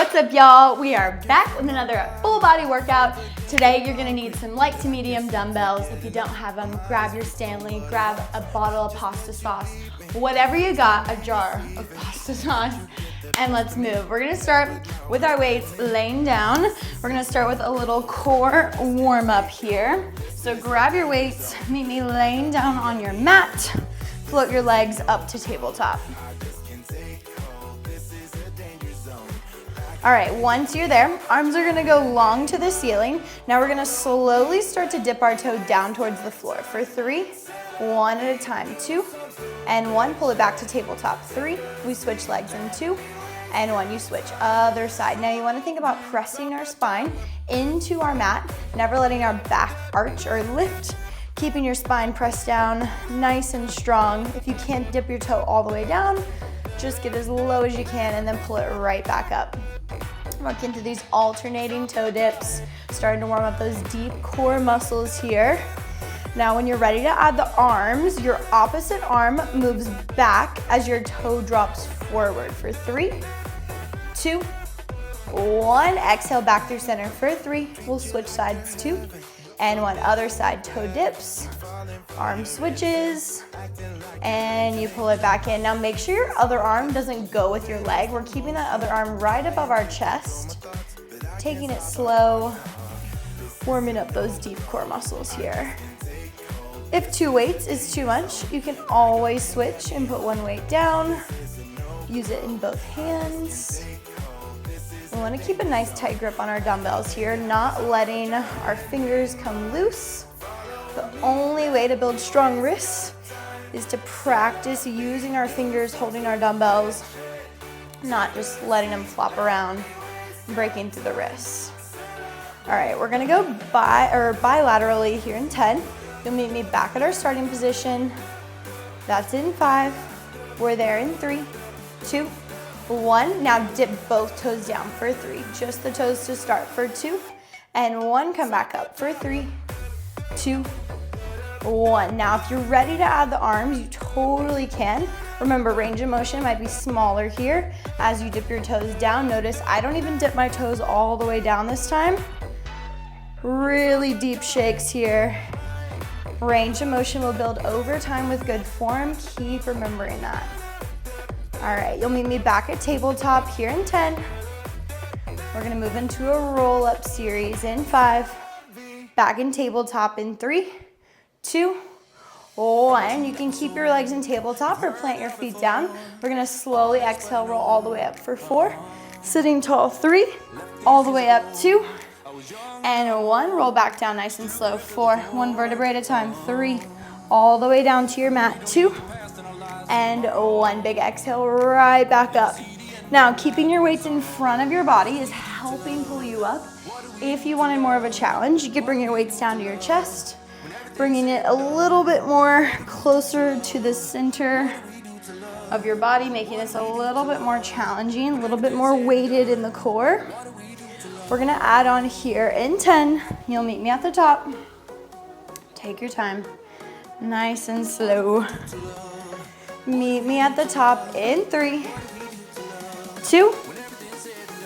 What's up, y'all? We are back with another full body workout. Today you're gonna need some light to medium dumbbells. If you don't have them, grab your Stanley, grab a bottle of pasta sauce, whatever you got, a jar of pasta sauce, and let's move. We're gonna start with our weights laying down. We're gonna start with a little core warm up here. So grab your weights, meet me laying down on your mat, float your legs up to tabletop. All right, once you're there, arms are gonna go long to the ceiling. Now we're gonna slowly start to dip our toe down towards the floor. For 3, 1 at a time, 2, and 1, pull it back to tabletop. 3, we switch legs in 2, and 1, you switch other side. Now you wanna think about pressing our spine into our mat, never letting our back arch or lift, keeping your spine pressed down nice and strong. If you can't dip your toe all the way down, just get as low as you can and then pull it right back up. Work into these alternating toe dips, starting to warm up those deep core muscles here. Now when you're ready to add the arms, your opposite arm moves back as your toe drops forward. For 3, 2, 1, exhale back through center. For 3, we'll switch sides, 2, and 1, other side, toe dips, arm switches, and you pull it back in. Now make sure your other arm doesn't go with your leg. We're keeping that other arm right above our chest, taking it slow, warming up those deep core muscles here. If 2 weights is too much, you can always switch and put 1 weight down, use it in both hands. We want to keep a nice tight grip on our dumbbells here, not letting our fingers come loose. The only way to build strong wrists is to practice using our fingers holding our dumbbells, not just letting them flop around, breaking through the wrists. All right, we're gonna go bilaterally here in 10. You'll meet me back at our starting position. That's in 5. We're there in 3, 2, 1. Now dip both toes down for 3. Just the toes to start. For 2, and 1. Come back up for 3, 2, 1. Now if you're ready to add the arms, you totally can. Remember, range of motion might be smaller here as you dip your toes down. Notice I don't even dip my toes all the way down this time. Really deep shakes here. Range of motion will build over time with good form. Keep remembering that. All right, you'll meet me back at tabletop here in 10. We're gonna move into a roll-up series in 5. Back in tabletop in 3, 2, 1. You can keep your legs in tabletop or plant your feet down. We're gonna slowly exhale, roll all the way up for 4. Sitting tall, 3, all the way up, 2, and 1. Roll back down nice and slow, 4. 1 vertebrae at a time, 3, all the way down to your mat, 2, and 1. Big exhale, right back up. Now, keeping your weights in front of your body is helping pull you up. If you wanted more of a challenge, you could bring your weights down to your chest, bringing it a little bit more closer to the center of your body, making this a little bit more challenging, a little bit more weighted in the core. We're gonna add on here in 10. You'll meet me at the top. Take your time, nice and slow. Meet me at the top in 3, 2,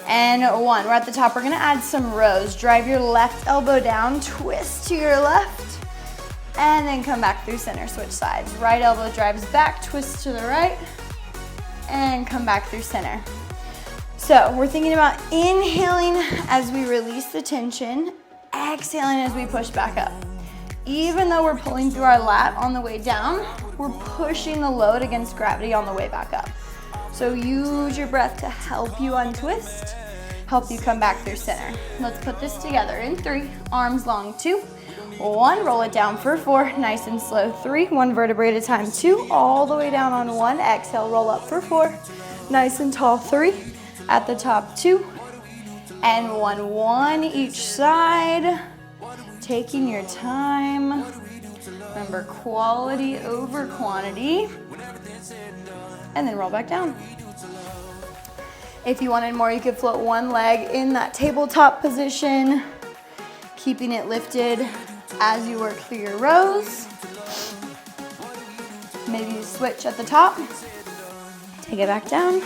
and 1. We're at the top. We're gonna add some rows. Drive your left elbow down, twist to your left, and then come back through center. Switch sides. Right elbow drives back, twist to the right, and come back through center. So we're thinking about inhaling as we release the tension, exhaling as we push back up. Even though we're pulling through our lat on the way down, we're pushing the load against gravity on the way back up. So use your breath to help you untwist, help you come back through center. Let's put this together in 3, arms long, 2, 1, roll it down for 4, nice and slow, 3, 1 vertebrae at a time, 2, all the way down on 1, exhale, roll up for 4, nice and tall, 3, at the top, 2, and 1, 1 each side, taking your time. Remember, quality over quantity, and then roll back down. If you wanted more, you could float 1 leg in that tabletop position, keeping it lifted as you work through your rows. Maybe you switch at the top, take it back down,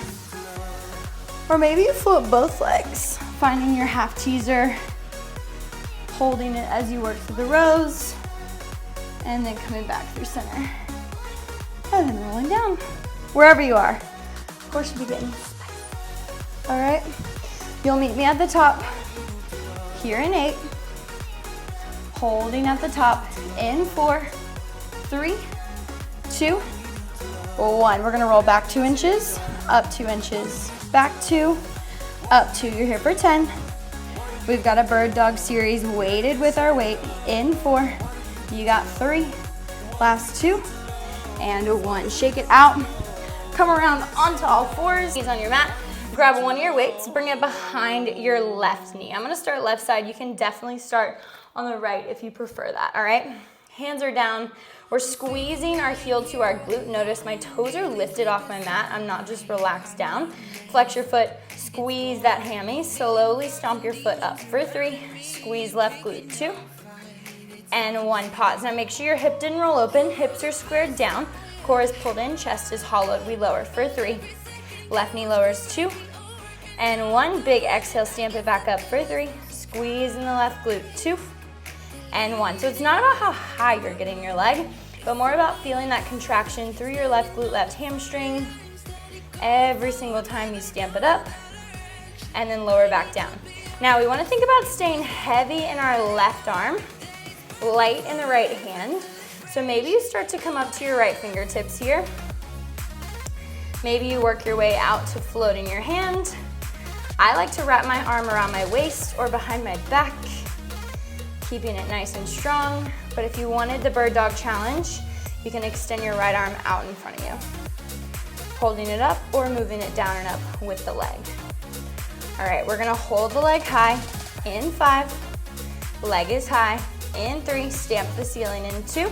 Or maybe you float both legs, finding your half teaser, holding it as you work through the rows, and then coming back through center. And then rolling down, wherever you are. Of course, you'll be getting spicy. All right, you'll meet me at the top, here in 8, holding at the top, in 4, 3, 2, 1. We're gonna roll back 2 inches, up 2 inches, back 2, up 2. You're here for 10. We've got a bird dog series weighted with our weight, in 4. You got 3, last 2, and 1. Shake it out. Come around onto all fours. Knees on your mat. Grab one of your weights, bring it behind your left knee. I'm gonna start left side. You can definitely start on the right if you prefer that, all right? Hands are down. We're squeezing our heel to our glute. Notice my toes are lifted off my mat. I'm not just relaxed down. Flex your foot, squeeze that hammy. Slowly stomp your foot up for 3. Squeeze left glute, 2, and 1. Pause. Now make sure your hip didn't roll open. Hips are squared down. Core is pulled in, chest is hollowed. We lower for 3. Left knee lowers, 2, and 1. Big exhale, stamp it back up for 3. Squeeze in the left glute, 2, and 1. So it's not about how high you're getting your leg, but more about feeling that contraction through your left glute, left hamstring every single time you stamp it up, and then lower back down. Now we want to think about staying heavy in our left arm, light in the right hand. So maybe you start to come up to your right fingertips here. Maybe you work your way out to floating your hand. I like to wrap my arm around my waist or behind my back, keeping it nice and strong. But if you wanted the bird dog challenge, you can extend your right arm out in front of you, holding it up or moving it down and up with the leg. All right, we're gonna hold the leg high, in 5, leg is high, in 3, stamp the ceiling, in 2,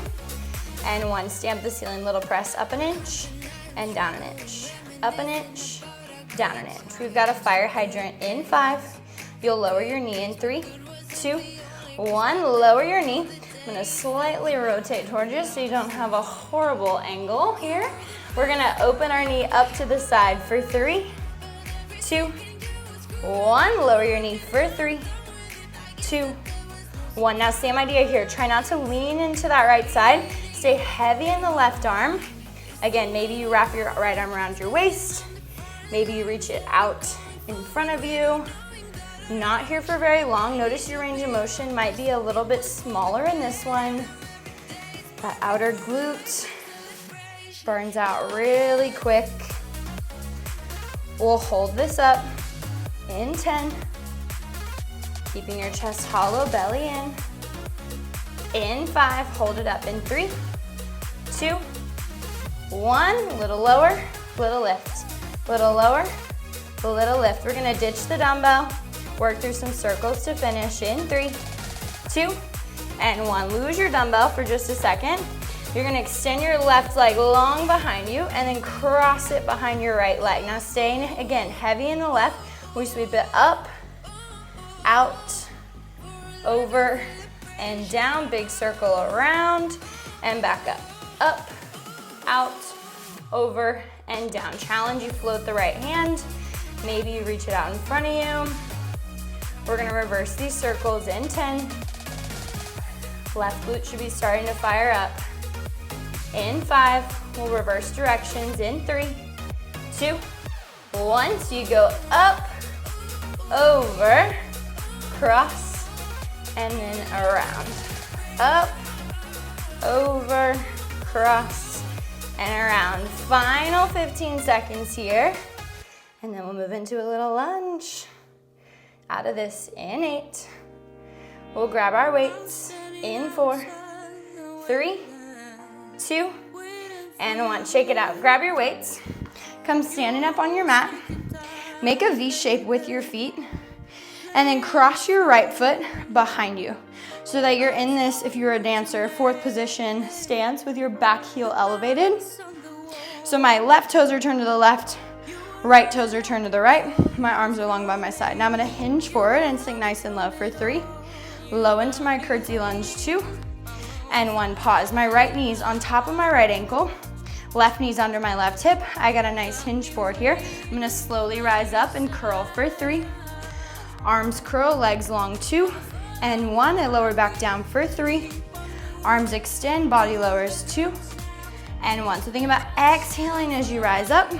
and 1, stamp the ceiling, little press up an inch and down an inch, up an inch, down an inch. We've got a fire hydrant in 5. You'll lower your knee in 3, 2, 1, lower your knee. I'm gonna slightly rotate towards you so you don't have a horrible angle here. We're gonna open our knee up to the side for 3, 2, 1. Lower your knee for 3, 2, 1. Now same idea here. Try not to lean into that right side. Stay heavy in the left arm. Again, maybe you wrap your right arm around your waist. Maybe you reach it out in front of you. Not here for very long. Notice your range of motion might be a little bit smaller in this one. That outer glute burns out really quick. We'll hold this up in 10. Keeping your chest hollow, belly in. In 5, hold it up in 3, 2, 1. Little lower, little lift. Little lower, little lift. We're gonna ditch the dumbbell, work through some circles to finish in 3, 2, and 1. Lose your dumbbell for just a second. You're gonna extend your left leg long behind you and then cross it behind your right leg. Now staying, again, heavy in the left. We sweep it up, out, over, and down. Big circle around and back up. Up, out, over, and down. Challenge, you float the right hand. Maybe you reach it out in front of you. We're gonna reverse these circles in 10. Left glute should be starting to fire up. In 5, we'll reverse directions in 3, 2, 1. So you go up, over, cross, and then around. Up, over, cross, and around. Final 15 seconds here. And then we'll move into a little lunge. Out of this in 8. We'll grab our weights in 4, 3, 2, and 1. Shake it out. Grab your weights. Come standing up on your mat. Make a V shape with your feet. And then cross your right foot behind you so that you're in this, if you're a dancer, 4th position stance with your back heel elevated. So my left toes are turned to the left, right toes are turned to the right. My arms are long by my side. Now I'm gonna hinge forward and sink nice and low for 3. Low into my curtsy lunge, 2, and 1. Pause. My right knee's on top of my right ankle. Left knee's under my left hip. I got a nice hinge forward here. I'm gonna slowly rise up and curl for 3. Arms curl, legs long, 2 and 1. I lower back down for 3. Arms extend, body lowers, 2 and 1. So think about exhaling as you rise up,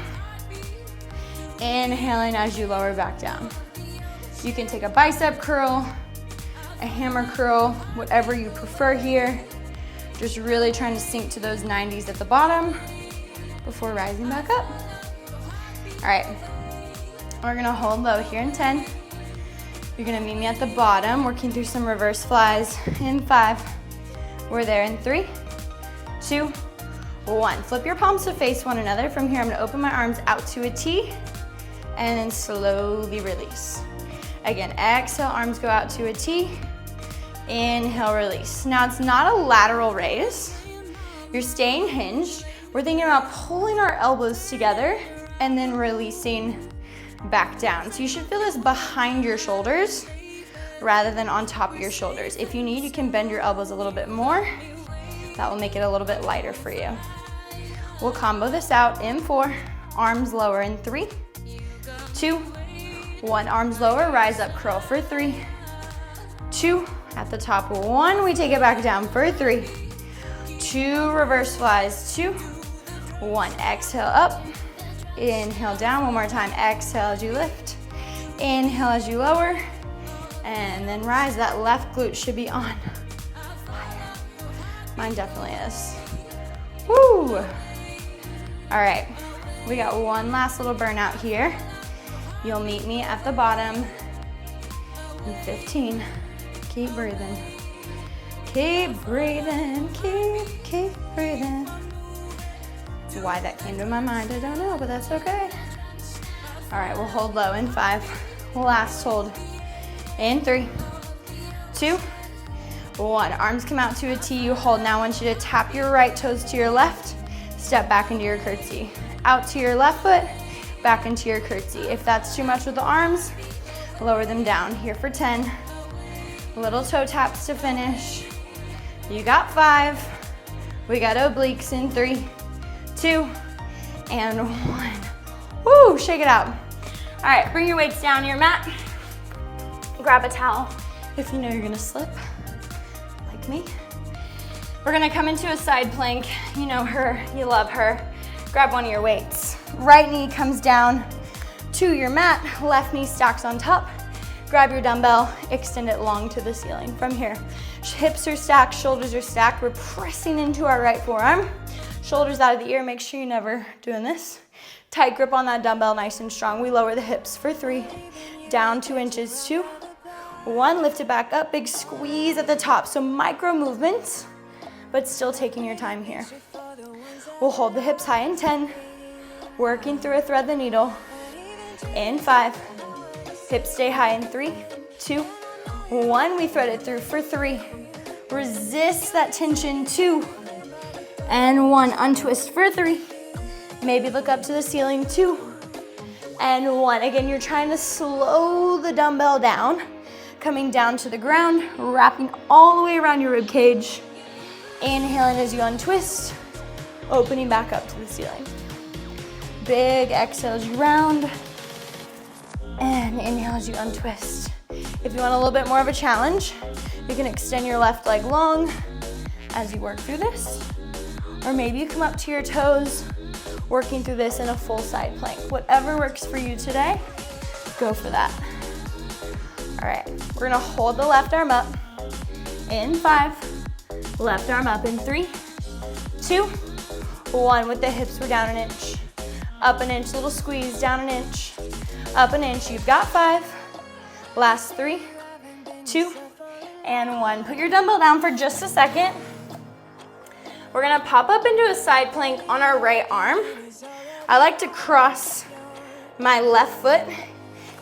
inhaling as you lower back down. You can take a bicep curl, a hammer curl, whatever you prefer here. Just really trying to sink to those 90s at the bottom before rising back up. All right, we're gonna hold low here in 10. You're gonna meet me at the bottom, working through some reverse flies in 5. We're there in 3, 2, 1. Flip your palms to face one another. From here, I'm gonna open my arms out to a T and then slowly release. Again, exhale, arms go out to a T. Inhale, release. Now it's not a lateral raise. You're staying hinged. We're thinking about pulling our elbows together and then releasing back down. So you should feel this behind your shoulders rather than on top of your shoulders. If you need, you can bend your elbows a little bit more. That will make it a little bit lighter for you. We'll combo this out in 4, arms lower in 3, 2, 1. Arms lower, rise up, curl for 3, 2, at the top, 1. We take it back down for 3, 2, reverse flies, 2, 1. Exhale up, inhale down. One more time, exhale as you lift, inhale as you lower, and then rise. That left glute should be on fire. Mine definitely is. Woo! All right, we got one last little burnout here. You'll meet me at the bottom in 15. Keep breathing. Keep breathing, keep breathing. Why that came to my mind, I don't know, but that's okay. All right, we'll hold low in 5. Last hold in 3, 2, 1. Arms come out to a T, you hold. Now I want you to tap your right toes to your left, step back into your curtsy. Out to your left foot, back into your curtsy. If that's too much with the arms, lower them down. Here for 10. Little toe taps to finish. You got 5. We got obliques in 3, 2, and 1. Woo, shake it out. All right, bring your weights down your mat. Grab a towel if you know you're gonna slip, like me. We're gonna come into a side plank. You know her, you love her. Grab one of your weights. Right knee comes down to your mat, left knee stacks on top. Grab your dumbbell, extend it long to the ceiling. From here, hips are stacked, shoulders are stacked. We're pressing into our right forearm. Shoulders out of the ear, make sure you're never doing this. Tight grip on that dumbbell, nice and strong. We lower the hips for 3, down 2 inches, 2, 1, lift it back up, big squeeze at the top. So micro movements, but still taking your time here. We'll hold the hips high in 10, working through a thread the needle. In 5, hips stay high in 3, 2, 1. We thread it through for 3. Resist that tension, 2, and 1. Untwist for 3. Maybe look up to the ceiling, 2, and 1. Again, you're trying to slow the dumbbell down, coming down to the ground, wrapping all the way around your rib cage. Inhaling as you untwist, opening back up to the ceiling. Big exhale as you round, and inhale as you untwist. If you want a little bit more of a challenge, you can extend your left leg long as you work through this. Or maybe you come up to your toes, working through this in a full side plank. Whatever works for you today, go for that. All right, we're gonna hold the left arm up in 5, left arm up in 3, 2, 1. With the hips, we're down an inch. Up an inch, little squeeze, down an inch. Up an inch, you've got 5. Last 3, 2, and 1. Put your dumbbell down for just a second. We're gonna pop up into a side plank on our right arm. I like to cross my left foot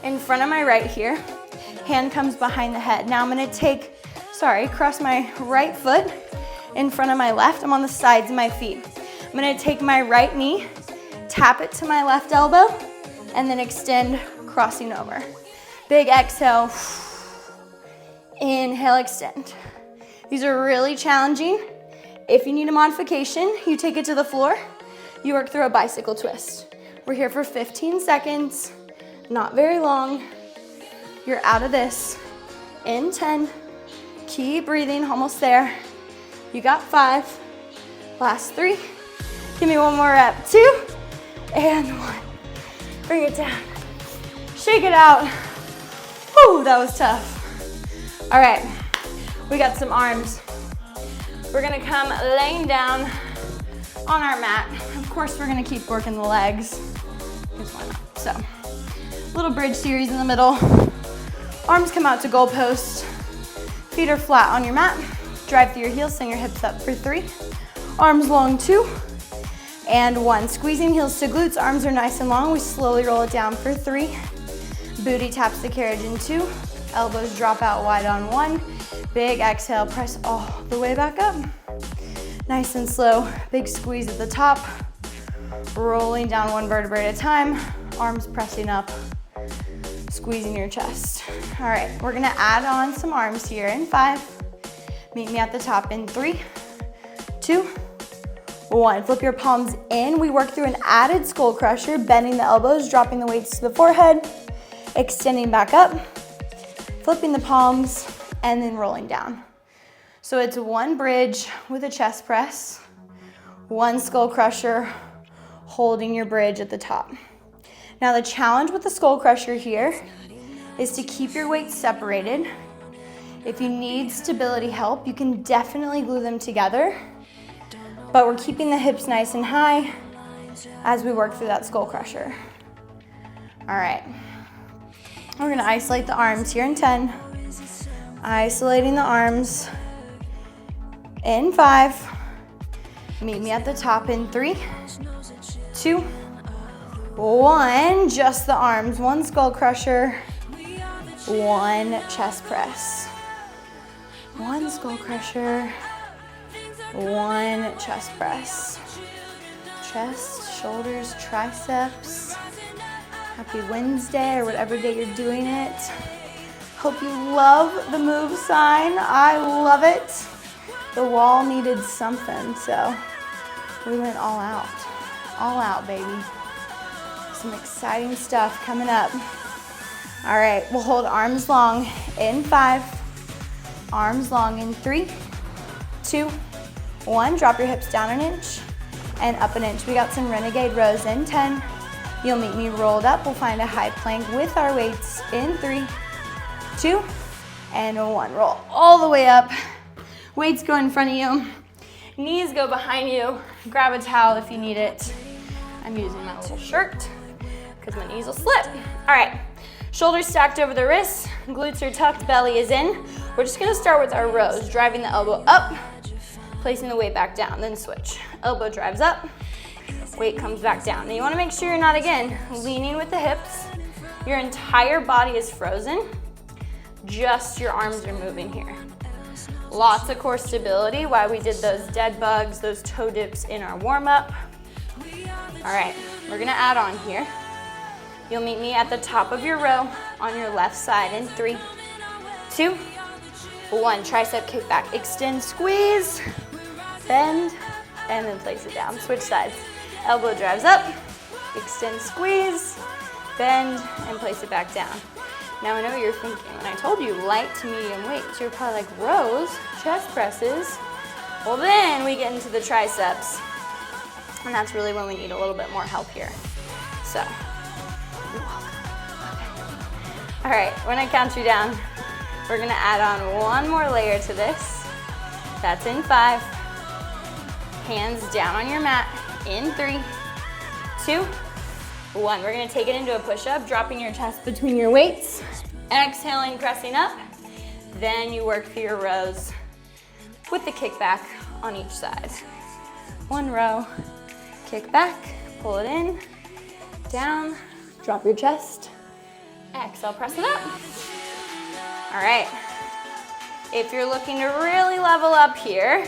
in front of my right here. Hand comes behind the head. Now I'm gonna cross my right foot in front of my left. I'm on the sides of my feet. I'm gonna take my right knee, tap it to my left elbow, and then extend, crossing over. Big exhale. Inhale, extend. These are really challenging. If you need a modification, you take it to the floor. you work through a bicycle twist. We're here for 15 seconds, not very long. You're out of this in 10. Keep breathing, almost there. You got 5. Last 3. Give me one more rep. 2 and 1. Bring it down. Shake it out. Whew, that was tough. All right, we got some arms. We're gonna come laying down on our mat. Of course, we're gonna keep working the legs, because why not? So, little bridge series in the middle. Arms come out to goalpost. Feet are flat on your mat. Drive through your heels, send your hips up for 3. Arms long, 2 and 1. Squeezing heels to glutes, arms are nice and long. We slowly roll it down for 3. Booty taps the carriage in 2. Elbows drop out wide on 1. Big exhale, press all the way back up. Nice and slow, big squeeze at the top. Rolling down 1 vertebrae at a time. Arms pressing up, squeezing your chest. All right, we're gonna add on some arms here in 5. Meet me at the top in 3, 2, 1. Flip your palms in. We work through an added skull crusher, bending the elbows, dropping the weights to the forehead, extending back up, flipping the palms, and then rolling down. So it's 1 bridge with a chest press, 1 skull crusher, holding your bridge at the top. Now the challenge with the skull crusher here is to keep your weights separated. If you need stability help, you can definitely glue them together, but we're keeping the hips nice and high as we work through that skull crusher. All right, we're gonna isolate the arms here in 10. Isolating the arms in 5. Meet me at the top in 3, 2, 1. Just the arms. 1 skull crusher, 1 chest press. 1 skull crusher, 1 chest press. Chest, shoulders, triceps. Happy Wednesday or whatever day you're doing it. Hope you love the move sign. I love it. The wall needed something, so we went all out. All out, baby. Some exciting stuff coming up. All right, we'll hold arms long in 5. Arms long in 3, 2, 1. Drop your hips down an inch and up an inch. We got some Renegade rows in 10. You'll meet me rolled up. We'll find a high plank with our weights in 3, 2, and 1. Roll all the way up. Weights go in front of you. Knees go behind you. Grab a towel if you need it. I'm using my little shirt because my knees will slip. All right, shoulders stacked over the wrists. Glutes are tucked, belly is in. We're just gonna start with our rows, driving the elbow up, placing the weight back down, then switch. Elbow drives up, weight comes back down. Now you wanna make sure you're not, again, leaning with the hips. Your entire body is frozen. Just your arms are moving here. Lots of core stability, why we did those dead bugs, those toe dips in our warm up. All right, we're gonna add on here. You'll meet me at the top of your row on your left side in 3, 2, 1. Tricep kick back, extend, squeeze, bend, and then place it down. Switch sides. Elbow drives up, extend, squeeze, bend, and place it back down. Now I know what you're thinking. When I told you light to medium weights, you're probably like, rows, chest presses. Well, then we get into the triceps. And that's really when we need a little bit more help here. So, you're welcome. Okay. All right, when I count you down, we're gonna add on 1 more layer to this. That's in 5. Hands down on your mat in 3, 2, 1. We're gonna take it into a push-up, dropping your chest between your weights. Exhaling, pressing up. Then you work through your rows with the kickback on each side. 1 row, kick back, pull it in, down, drop your chest. Exhale, press it up. All right. If you're looking to really level up here,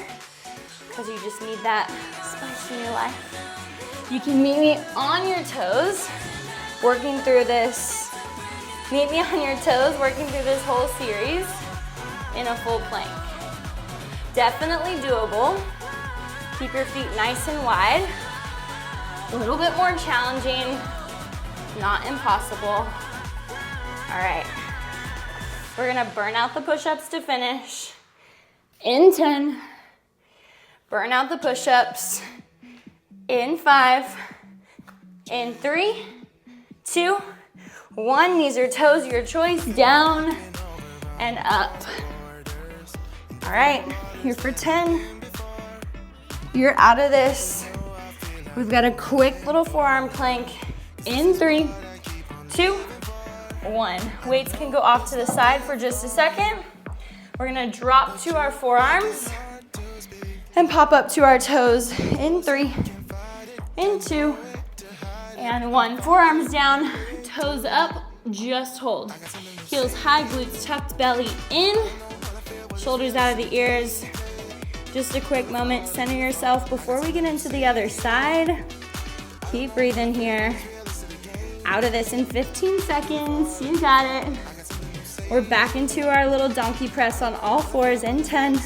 because you just need that spice in your life, you can meet me on your toes, working through this. Meet me on your toes, working through this whole series in a full plank. Definitely doable. Keep your feet nice and wide. A little bit more challenging, not impossible. All right, we're gonna burn out the push-ups to finish. In 10, burn out the push-ups. In 5, in 3, 2, 1. Knees or toes, your choice. Down and up. All right, here for 10. You're out of this. We've got a quick little forearm plank. In 3, 2, 1. Weights can go off to the side for just a second. We're gonna drop to our forearms and pop up to our toes. In 3, in 2, and 1. Forearms down, toes up, just hold. Heels high, glutes tucked, belly in, shoulders out of the ears. Just a quick moment, center yourself before we get into the other side. Keep breathing here. Out of this in 15 seconds, you got it. We're back into our little donkey press on all fours in 10.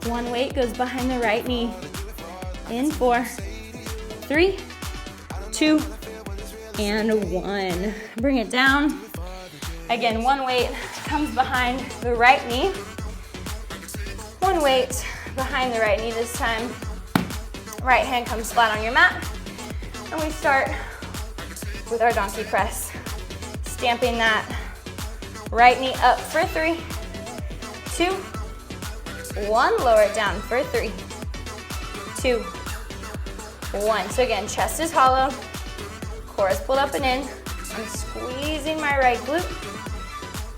One weight goes behind the right knee. In 4, 3, 2, and 1. Bring it down. Again, one weight comes behind the right knee. One weight behind the right knee this time. Right hand comes flat on your mat. And we start with our donkey press. Stamping that right knee up for 3, 2, 1. Lower it down for 3, 2, 1. So again, chest is hollow, core is pulled up and in. I'm squeezing my right glute,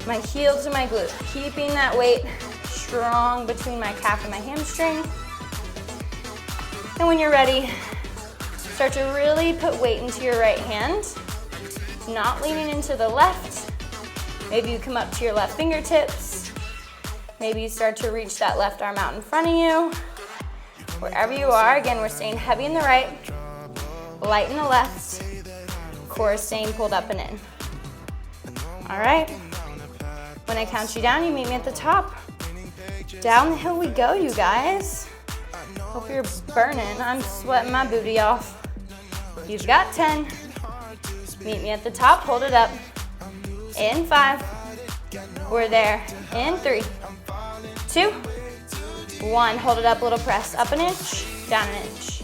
my heel to my glute, keeping that weight strong between my calf and my hamstring. And when you're ready, start to really put weight into your right hand, not leaning into the left. Maybe you come up to your left fingertips. Maybe you start to reach that left arm out in front of you. Wherever you are, again, we're staying heavy in the right, light in the left, core is staying pulled up and in. All right, when I count you down, you meet me at the top. Down the hill we go, you guys. Hope you're burning. I'm sweating my booty off. You've got 10. Meet me at the top, hold it up. In 5, we're there. In 3, 2, 1. Hold it up, little press. Up an inch, down an inch.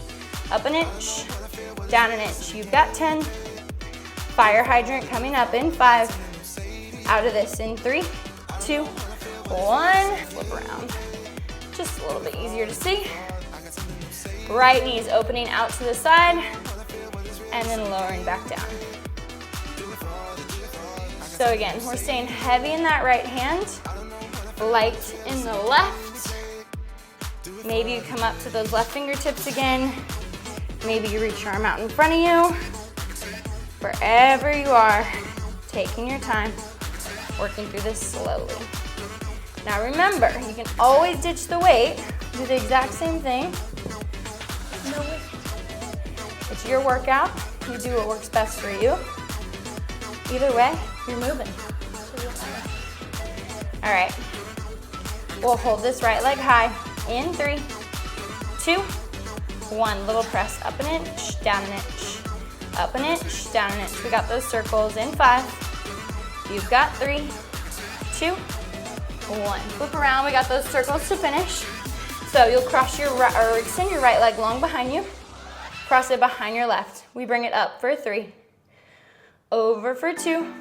Up an inch, down an inch. You've got 10. Fire hydrant coming up in 5. Out of this in 3, 2, 1. Flip around. Just a little bit easier to see. Right knee's opening out to the side and then lowering back down. So again, we're staying heavy in that right hand, light in the left. Maybe you come up to those left fingertips again. Maybe you reach your arm out in front of you. Wherever you are, taking your time, working through this slowly. Now remember, you can always ditch the weight, do the exact same thing. No weight. It's your workout. You do what works best for you. Either way, you're moving. All right. We'll hold this right leg high. In 3, 2, 1. Little press. Up an inch, down an inch. Up an inch, down an inch. We got those circles in 5. You've got 3, 2, 1. Flip around. We got those circles to finish. So you'll cross your right, or extend your right leg long behind you. Cross it behind your left. We bring it up for 3. Over for 2.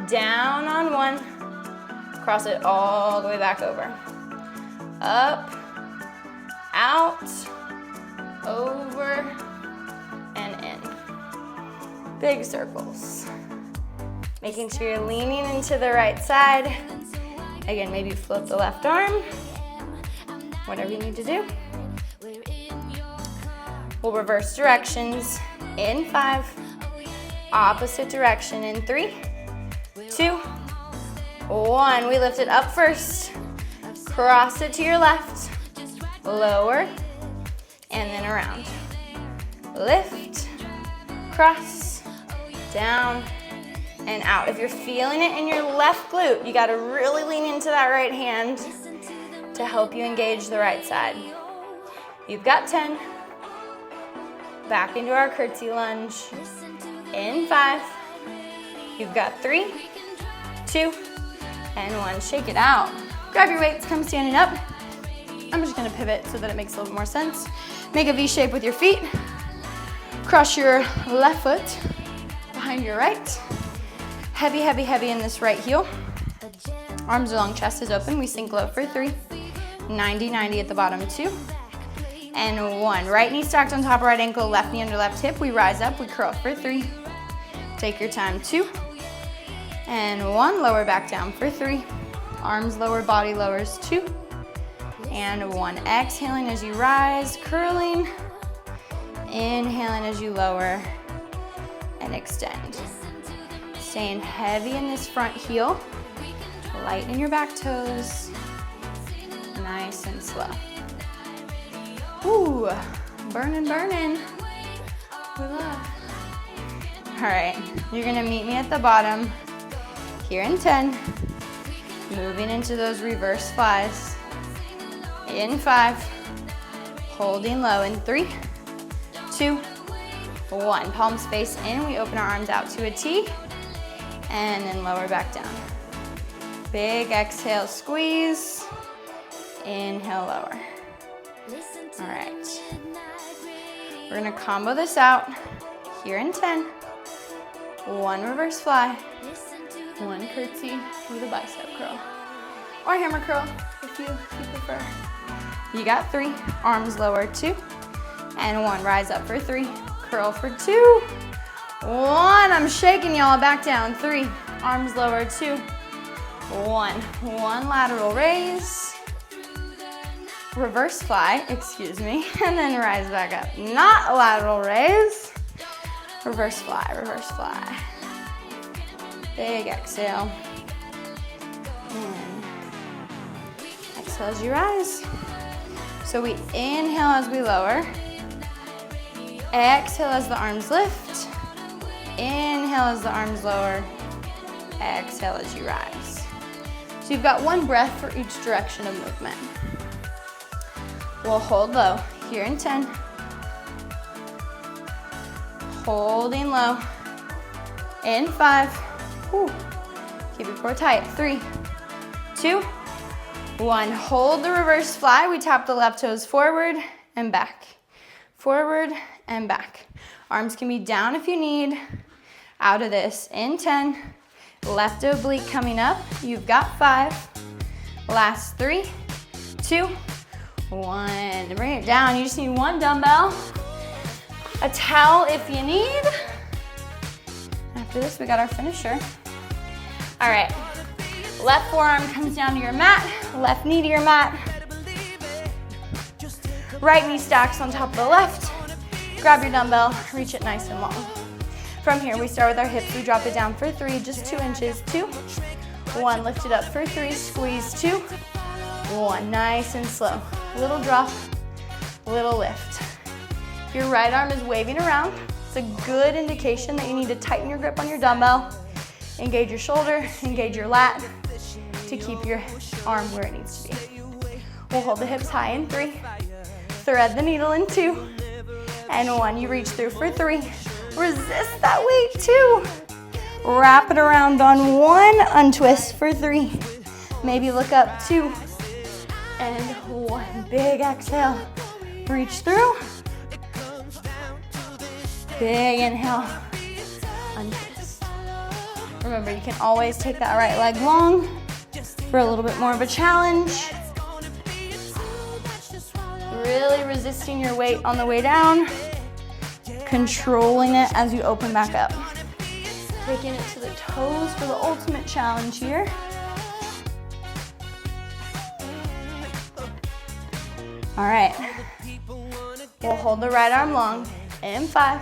Down on 1. Cross it all the way back over. Up, out, over, and in. Big circles. Making sure you're leaning into the right side. Again, maybe flip the left arm. Whatever you need to do. We'll reverse directions in 5. Opposite direction in 3, 2, 1. We lift it up first. Cross it to your left. Lower, and then around. Lift, cross, down, and out. If you're feeling it in your left glute, you gotta really lean into that right hand to help you engage the right side. You've got 10. Back into our curtsy lunge. In 5. You've got 3, 2, and 1. Shake it out. Grab your weights, come standing up. I'm just gonna pivot so that it makes a little bit more sense. Make a V shape with your feet. Cross your left foot behind your right. Heavy, heavy, heavy in this right heel. Arms are long, chest is open. We sink low for 3. 90, 90 at the bottom, 2. And 1. Right knee stacked on top of right ankle, left knee under left hip. We rise up, we curl for 3. Take your time, 2. And 1, lower back down for 3. Arms lower, body lowers, 2. And 1. Exhaling as you rise, curling. Inhaling as you lower and extend. Staying heavy in this front heel. Light in your back toes. Nice and slow. Ooh, burning, burning. We love. All right, you're gonna meet me at the bottom here in 10. Moving into those reverse flies. In 5, holding low in 3, 2, 1. Palms face in, we open our arms out to a T, and then lower back down. Big exhale, squeeze. Inhale, lower. All right. We're gonna combo this out here in 10. 1 reverse fly, 1 curtsy with a bicep curl. Or hammer curl if you prefer. You got 3, arms lower, 2, and 1. Rise up for 3, curl for 2, 1. I'm shaking y'all, back down, 3, arms lower, 2, 1. 1 lateral raise, reverse fly, excuse me, and then rise back up. Not a lateral raise, reverse fly, reverse fly. Big exhale. And exhale as you rise. So we inhale as we lower. Exhale as the arms lift. Inhale as the arms lower. Exhale as you rise. So you've got 1 breath for each direction of movement. We'll hold low here in 10. Holding low. In 5. Whew. Keep your core tight. 3, 2, 1. Hold the reverse fly. We tap the left toes forward and back. Forward and back. Arms can be down if you need. Out of this. In 10. Left oblique coming up. You've got 5. Last 3, 2, 1. Bring it down. You just need 1 dumbbell. A towel if you need. After this, we got our finisher. All right. Left forearm comes down to your mat. Left knee to your mat. Right knee stacks on top of the left. Grab your dumbbell. Reach it nice and long. From here, we start with our hips. We drop it down for 3, just 2 inches. 2, 1. Lift it up for 3. Squeeze. 2, 1. Nice and slow. Little drop, little lift. If your right arm is waving around, it's a good indication that you need to tighten your grip on your dumbbell. Engage your shoulder, engage your lat to keep your arm where it needs to be. We'll hold the hips high in 3. Thread the needle in 2. And 1. You reach through for 3. Resist that weight, 2. Wrap it around on 1. Untwist for 3. Maybe look up, 2. And 1. Big exhale. Reach through. Big inhale. Untwist. Remember, you can always take that right leg long for a little bit more of a challenge. Really resisting your weight on the way down. Controlling it as you open back up. Taking it to the toes for the ultimate challenge here. All right. We'll hold the right arm long in 5.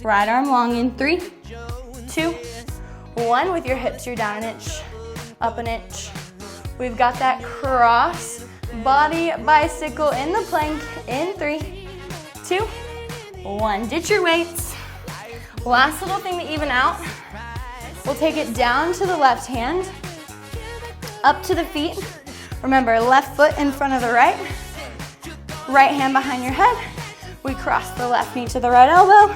Right arm long in 3, 2, 1. With your hips, you're down an inch, up an inch. We've got that cross body bicycle in the plank in 3, 2, 1. Ditch your weights. Last little thing to even out. We'll take it down to the left hand, up to the feet. Remember, left foot in front of the right. Right hand behind your head. We cross the left knee to the right elbow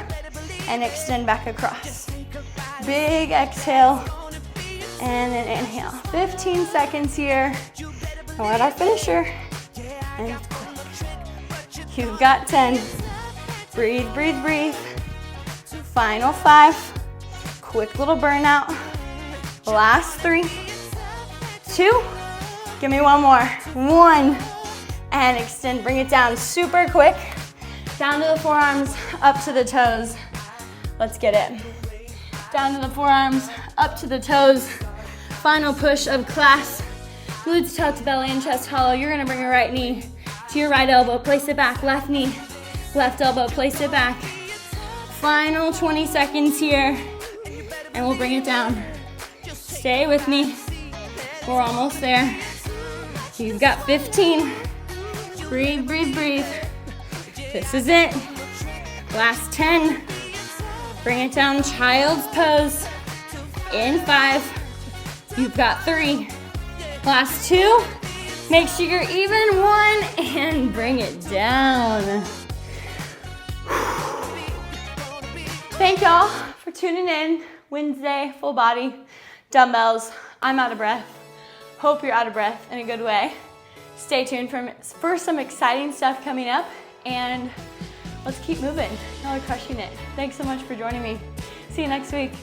and extend back across. Big exhale and an inhale. 15 seconds here. And we're at our finisher. And it's quick. You've got 10. Breathe, breathe, breathe. Final 5. Quick little burnout. Last 3, 2. Give me one more. 1. And extend, bring it down super quick. Down to the forearms, up to the toes. Let's get it. Down to the forearms, up to the toes. Final push of class. Glutes tucked, belly and chest hollow. You're gonna bring your right knee to your right elbow. Place it back, left knee, left elbow, place it back. Final 20 seconds here. And we'll bring it down. Stay with me. We're almost there. You've got 15. Breathe, breathe, breathe. This is it. Last 10. Bring it down, child's pose. In 5. You've got 3. Last 2. Make sure you're even. 1, and bring it down. Thank y'all for tuning in. Wednesday, full body, dumbbells. I'm out of breath. Hope you're out of breath in a good way. Stay tuned for some exciting stuff coming up, and let's keep moving. Y'all are crushing it. Thanks so much for joining me. See you next week.